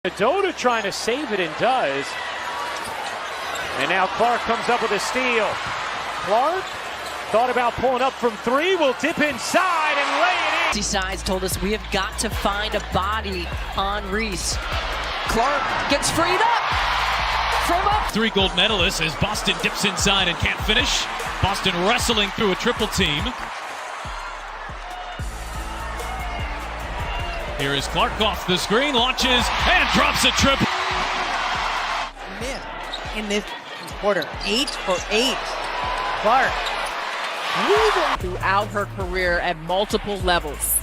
Dota trying to save it and does. And now Clark comes up with a steal. Clark thought about pulling up from three, will dip inside and lay it in. Sides told us we have got to find a body on Reese. Clark gets freed up. From up. 3 gold medalists as Boston dips inside and can't finish. Boston wrestling through a triple team. Here is Clark off the screen, launches and drops a triple. In this quarter, 8 for 8. Clark moving throughout her career at multiple levels.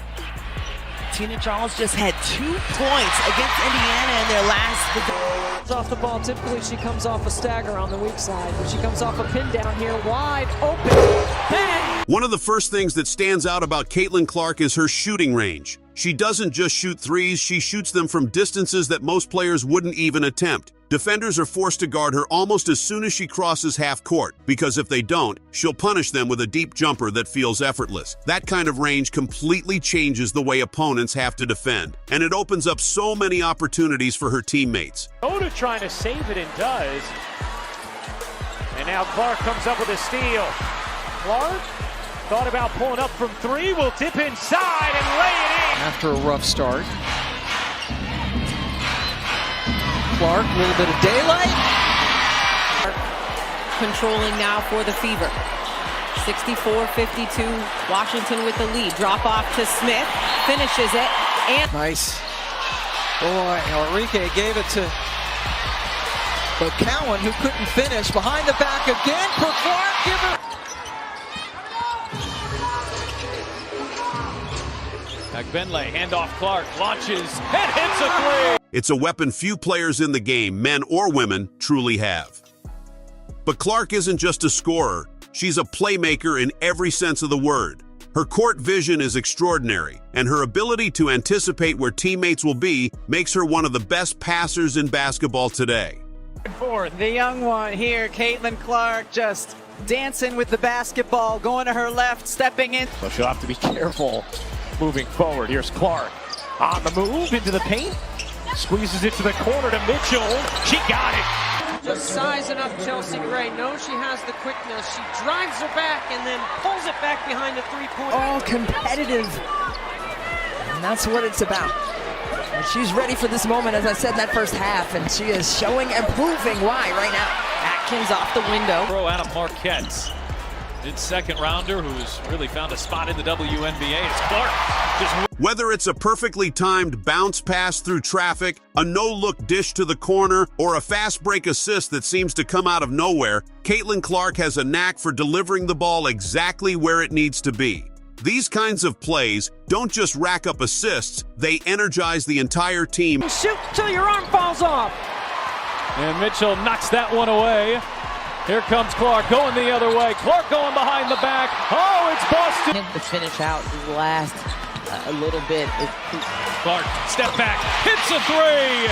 Tina Charles just had 2 points against Indiana in their last. Off the ball, typically she comes off a stagger on the weak side, but she comes off a pin down here, wide open. Bang! One of the first things that stands out about Caitlin Clark is her shooting range. She doesn't just shoot threes, she shoots them from distances that most players wouldn't even attempt. Defenders are forced to guard her almost as soon as she crosses half court, because if they don't, she'll punish them with a deep jumper that feels effortless. That kind of range completely changes the way opponents have to defend, and it opens up so many opportunities for her teammates. Dota trying to save it and does. And now Clark comes up with a steal. Clark thought about pulling up from three, will dip inside and lay it in. After a rough start. Clark, a little bit of daylight. Controlling now for the Fever. 64-52, Washington with the lead. Drop off to Smith, finishes it, and Nice. Boy, Enrique gave it to Cowan, who couldn't finish. Behind the back again for Clark. Give her. Benley, handoff Clark, launches and hits a 3. It's a weapon few players in the game, men or women, truly have. But Clark isn't just a scorer, she's a playmaker in every sense of the word. Her court vision is extraordinary, and her ability to anticipate where teammates will be makes her one of the best passers in basketball today. The young one here, Caitlin Clark, just dancing with the basketball, going to her left, stepping in. So she'll have to be careful moving forward. Here's Clark on the move into the paint. Squeezes it to the corner to Mitchell. She got it. Just sizing up Chelsea Gray. Knows she has the quickness. She drives her back and then pulls it back behind the three-point. all competitive. And that's what it's about. And she's ready for this moment, as I said in that first half, and she is showing and proving why right now. Atkins off the window. Throw out of Marquette. Did second rounder who's really found a spot in the WNBA. It's Clark. Whether it's a perfectly timed bounce pass through traffic, a no-look dish to the corner, or a fast break assist that seems to come out of nowhere, Caitlin Clark has a knack for delivering the ball exactly where it needs to be. These kinds of plays don't just rack up assists, they energize the entire team. Shoot till your arm falls off. And Mitchell knocks that one away. Here comes Clark going the other way. Clark going behind the back. Oh, it's Boston. The finish out last a little bit. Clark, step back, hits a 3.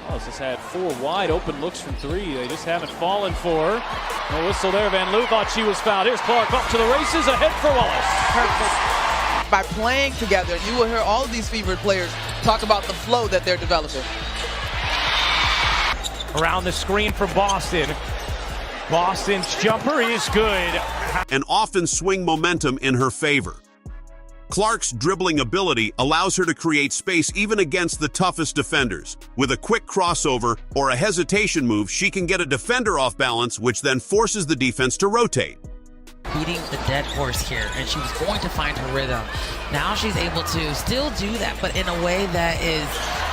Wallace has had 4 wide open looks from 3. They just haven't fallen for her. No whistle there. Van Loo thought she was fouled. Here's Clark off to the races, ahead for Wallace. Perfect. By playing together, you will hear all of these Fever players talk about the flow that they're developing. Around the screen from Boston. Boston's jumper is good. And often swing momentum in her favor. Clark's dribbling ability allows her to create space even against the toughest defenders. With a quick crossover or a hesitation move, she can get a defender off balance, which then forces the defense to rotate. Beating the dead horse here, and she was going to find her rhythm. Now she's able to still do that, but in a way that is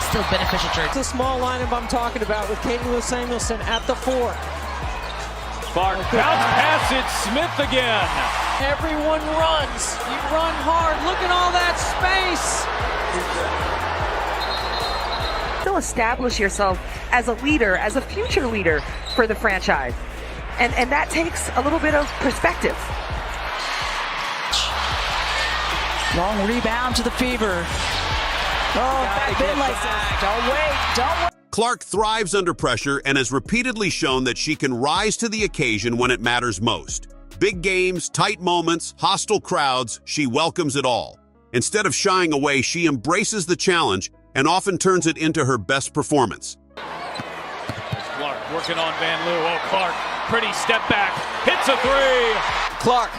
still beneficial to her. It's a small lineup I'm talking about with Caitlin Lewis Samuelson at the 4. Clark bounce pass it, Smith again. Everyone runs. You run hard. Look at all that space. Still establish yourself as a leader, as a future leader for the franchise. And that takes a little bit of perspective. Long rebound to the Fever. Oh, that bit like that. Don't wait. Clark thrives under pressure and has repeatedly shown that she can rise to the occasion when it matters most. Big games, tight moments, hostile crowds, she welcomes it all. Instead of shying away, she embraces the challenge and often turns it into her best performance. Clark working on Van Loo. Oh, Clark, pretty step back, hits a three. Clark,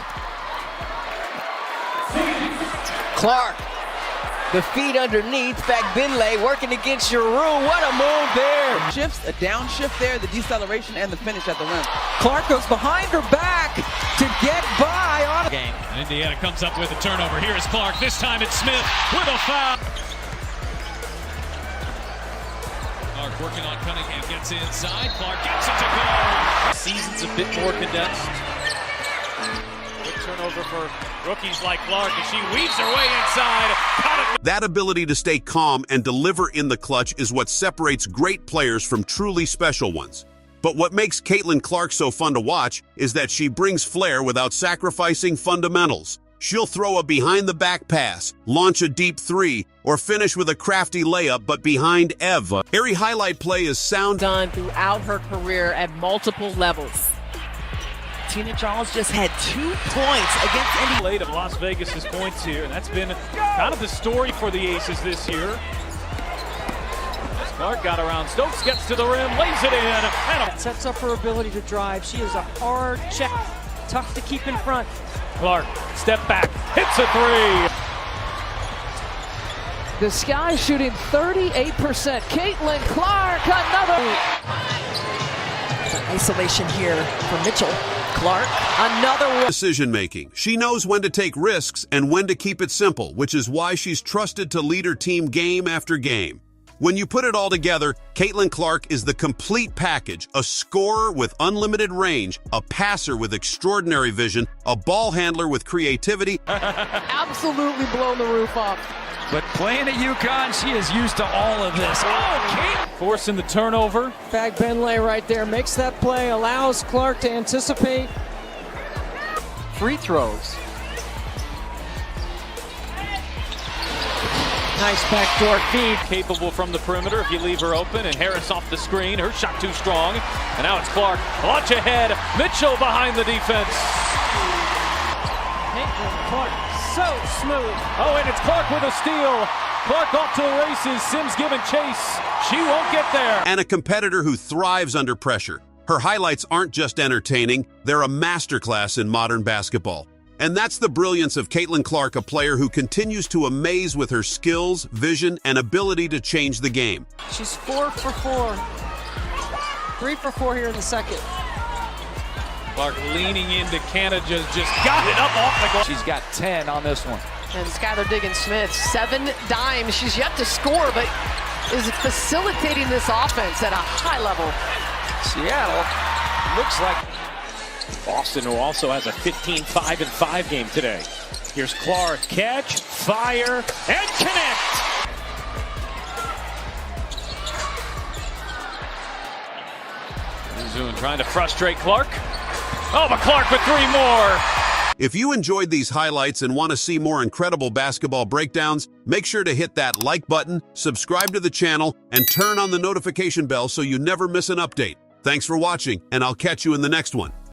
the feet underneath, Fagbinlay working against your room. What a move there. Shifts, a downshift there, the deceleration and the finish at the rim. Clark goes behind her back to get by on a game. And Indiana comes up with a turnover. Here is Clark. This time it's Smith with a foul. Clark working on Cunningham, gets inside. Clark gets it to go. Season's a bit more condensed. Good turnover for rookies like Clark, and she weaves her way inside. That ability to stay calm and deliver in the clutch is what separates great players from truly special ones. But what makes Caitlin Clark so fun to watch is that she brings flair without sacrificing fundamentals. She'll throw a behind-the-back pass, launch a deep three, or finish with a crafty layup, but behind Eva. Every highlight play is sound. Done throughout her career at multiple levels. Tina Charles just had 2 points against Indiana. Late of Las Vegas's points here, and that's been kind of the story for the Aces this year. As Clark got around, Stokes gets to the rim, lays it in, and Sets up her ability to drive. She is a hard check, tough to keep in front. Clark, step back, hits a three. The Sky shooting 38%. Caitlin Clark, another. Isolation here for Mitchell. Clark, another one. Decision-making. She knows when to take risks and when to keep it simple, which is why she's trusted to lead her team game after game. When you put it all together, Caitlin Clark is the complete package, a scorer with unlimited range, a passer with extraordinary vision, a ball handler with creativity. Absolutely blown the roof off. But playing at UConn, she is used to all of this. Oh, Kate! Forcing the turnover. Fagbinlay right there makes that play, allows Clark to anticipate. Free throws. Nice backdoor feed. Capable from the perimeter if you leave her open, and Harris off the screen. Her shot too strong. And now it's Clark. Launch ahead. Mitchell behind the defense. Caitlin Clark, so smooth. Oh, and it's Clark with a steal. Clark off to the races. Sims giving chase. She won't get there. And a competitor who thrives under pressure. Her highlights aren't just entertaining, they're a masterclass in modern basketball. And that's the brilliance of Caitlin Clark, a player who continues to amaze with her skills, vision, and ability to change the game. She's 4 for 4. 3 for 4 here in the second. Clark leaning into Canada, just got it up off the goal. She's got 10 on this one. And Skylar Diggins-Smith, 7 dimes. She's yet to score, but is facilitating this offense at a high level. Seattle looks like Boston, who also has a 15-5-5 game today. Here's Clark, catch, fire, and connect. Zoom trying to frustrate Clark. Oh, but Clark with 3 more. If you enjoyed these highlights and want to see more incredible basketball breakdowns, make sure to hit that like button, subscribe to the channel, and turn on the notification bell so you never miss an update. Thanks for watching, and I'll catch you in the next one.